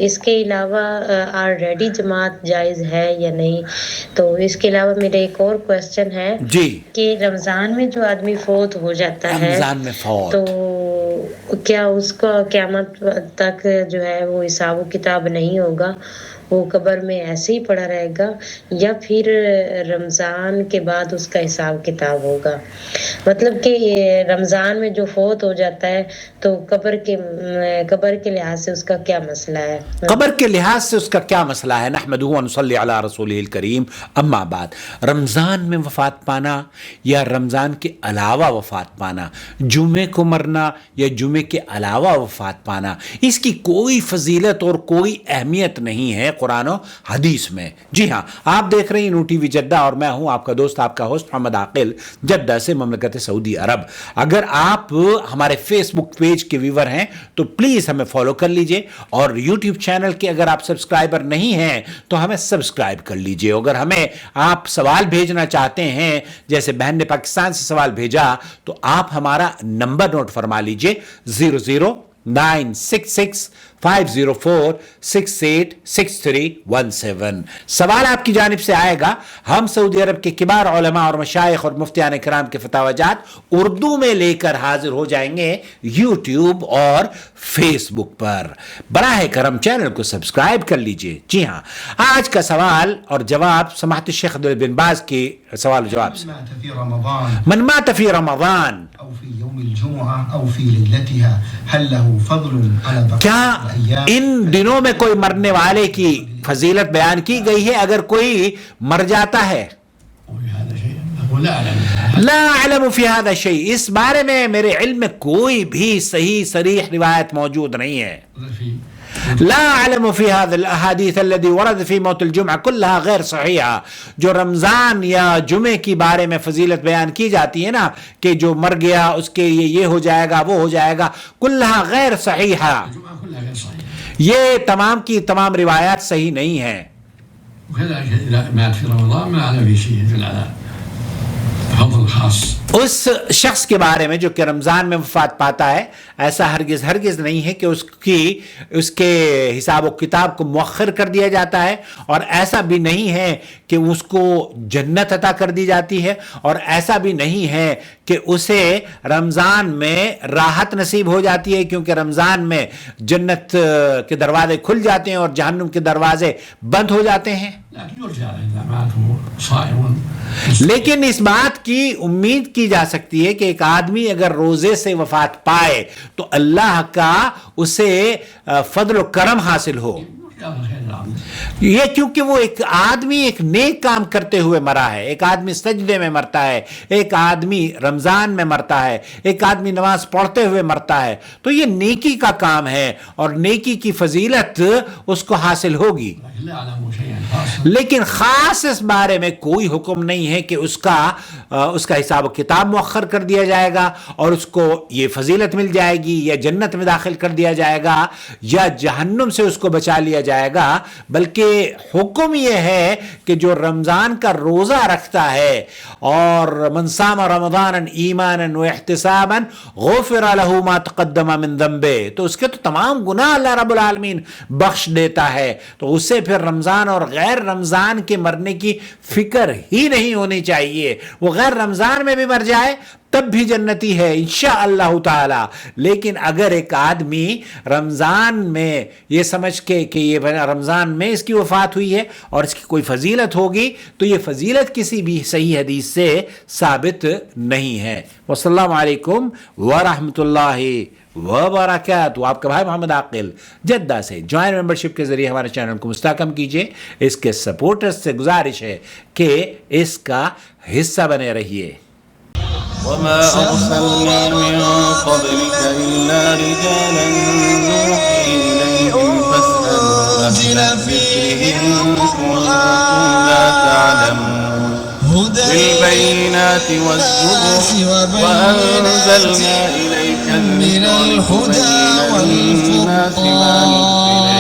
اس کے علاوہ آلریڈی جماعت جائز ہے یا نہیں؟ تو اس کے علاوہ میرا ایک اور کویسچن ہے جی کہ رمضان میں جو آدمی فوت ہو جاتا ہے رمضان میں فوت تو کیا اس کا قیامت تک جو ہے وہ حساب و کتاب نہیں ہوگا، وہ قبر میں ایسے ہی پڑا رہے گا، یا پھر رمضان کے بعد اس کا حساب کتاب ہوگا؟ مطلب کہ رمضان میں جو فوت ہو جاتا ہے تو قبر کے لحاظ سے اس کا کیا مسئلہ ہے؟ قبر کے لحاظ سے اس کا کیا مسئلہ ہے؟ نحمدہ و نصلی علی رسولہ الکریم، اما بعد، رمضان میں وفات پانا یا رمضان کے علاوہ وفات پانا، جمعے کو مرنا یا جمعے کے علاوہ وفات پانا، اس کی کوئی فضیلت اور کوئی اہمیت نہیں ہے قرآن و حدیث میں۔ جی ہاں، آپ دیکھ رہے ہیں نو ٹی وی جدہ اور میں ہوں آپ کا دوست، آپ کا ہوسٹ محمد عاقل، جدہ سے، مملکت سعودی عرب۔ اگر آپ ہمارے فیس بک پیج کے ویور ہیں تو پلیز ہمیں فالو کر لیجئے، اور یوٹیوب چینل کے اگر آپ سبسکرائبر نہیں ہیں تو ہمیں سبسکرائب کر لیجئے۔ اگر ہمیں آپ سوال بھیجنا چاہتے ہیں، جیسے بہن نے پاکستان سے سوال بھیجا، تو آپ ہمارا نمبر نوٹ فرما لیجئے 0096650468617۔ سوال آپ کی جانب سے آئے گا، ہم سعودی عرب کے کبار علماء اور مشائخ اور مفتیان کرام کے فتاوی جات اردو میں لے کر حاضر ہو جائیں گے یوٹیوب اور فیس بک پر۔ براہ کرم چینل کو سبسکرائب کر لیجئے۔ جی ہاں، آج کا سوال اور جواب سماحت الشیخ عبدالعزیز بن باز کے سوال و جواب سے۔ من مات فی رمضان أو في يوم الجمعة أو في ليلتها هل له فضل على کیا بقية الأيام؟ ان دنوں میں کوئی مرنے والے کی فضیلت بیان کی گئی ہے اگر کوئی مر جاتا ہے؟ هذا شيء أقول لا أعلم. لا اعلم فی هذا شیء، اس بارے میں میرے علم میں کوئی بھی صحیح صریح روایت موجود نہیں ہے۔ لا اعلم فی هذا الاحادیث الذي ورد فی موت الجمعہ كلها غیر صحیحہ، جو رمضان یا جمعے کی بارے میں فضیلت بیان کی جاتی ہے نا کہ جو مر گیا اس کے یہ ہو جائے گا، وہ ہو جائے گا، كلها غیر صحیحہ، الجمعة كلها غير صحيحة. یہ تمام کی تمام روایات صحیح نہیں ہیں۔ وكذلك إذا مات في رمضان ما على في شيء يدل على فضل خاص. اس شخص کے بارے میں جو کہ رمضان میں وفات پاتا ہے، ایسا ہرگز نہیں ہے کہ اس کے حساب و کتاب کو مؤخر کر دیا جاتا ہے، اور ایسا بھی نہیں ہے کہ اس کو جنت عطا کر دی جاتی ہے، اور ایسا بھی نہیں ہے کہ اسے رمضان میں راحت نصیب ہو جاتی ہے، کیونکہ رمضان میں جنت کے دروازے کھل جاتے ہیں اور جہنم کے دروازے بند ہو جاتے ہیں۔ لكن يرجى إذا مات وهو صائم. لیکن اس بات کی امید کی جا سکتی ہے کہ ایک آدمی اگر روزے سے وفات پائے تو اللہ کا اسے فضل و کرم حاصل ہو، یہ کیونکہ وہ ایک آدمی ایک نیک کام کرتے ہوئے مرا ہے، ایک آدمی سجدے میں مرتا ہے، ایک آدمی رمضان میں مرتا ہے، ایک آدمی نماز پڑھتے ہوئے مرتا ہے، تو یہ نیکی کا کام ہے اور نیکی کی فضیلت اس کو حاصل ہوگی۔ لا أعلم شيئا خاصا. لیکن خاص اس بارے میں کوئی حکم نہیں ہے کہ اس کا حساب و کتاب مؤخر کر دیا جائے گا اور اس کو یہ فضیلت مل جائے گی، یا جنت میں داخل کر دیا جائے گا، یا جہنم سے اس کو بچا لیا جائے گا، بلکہ حکم یہ ہے کہ جو رمضان کا روزہ رکھتا ہے، اور من صام رمضانا ایمانا واحتسابا غفر له ما تقدم من ذنبه، تو اس کے تو تمام گناہ اللہ رب العالمین بخش دیتا ہے، تو اسے پھر رمضان اور غیر رمضان کے مرنے کی فکر ہی نہیں ہونی چاہیے۔ وہ غیر رمضان میں بھی مر جائے تب بھی جنتی ہے انشاءاللہ تعالی۔ لیکن اگر ایک آدمی رمضان میں یہ سمجھ کے کہ یہ رمضان میں اس کی وفات ہوئی ہے اور اس کی کوئی فضیلت ہوگی، تو یہ فضیلت کسی بھی صحیح حدیث سے ثابت نہیں ہے۔ والسلام علیکم ورحمۃ اللہ وبرکاتہ۔ آپ کا بھائی محمد عاقل جدہ سے جوائن ممبرشپ کے ذریعے ہمارے چینل کو مستحکم کیجئے۔ اس کے سپورٹرز سے گزارش ہے کہ اس کا حصہ بنے رہیے۔ وما أرسلنا من قبلك إلا رجالا نوحي إليهم فاسألوا أهل الذكر إن كنتم لا تعلمون بالبينات والزبر وأنزلنا إليك الذكر لتبين للناس ما نزل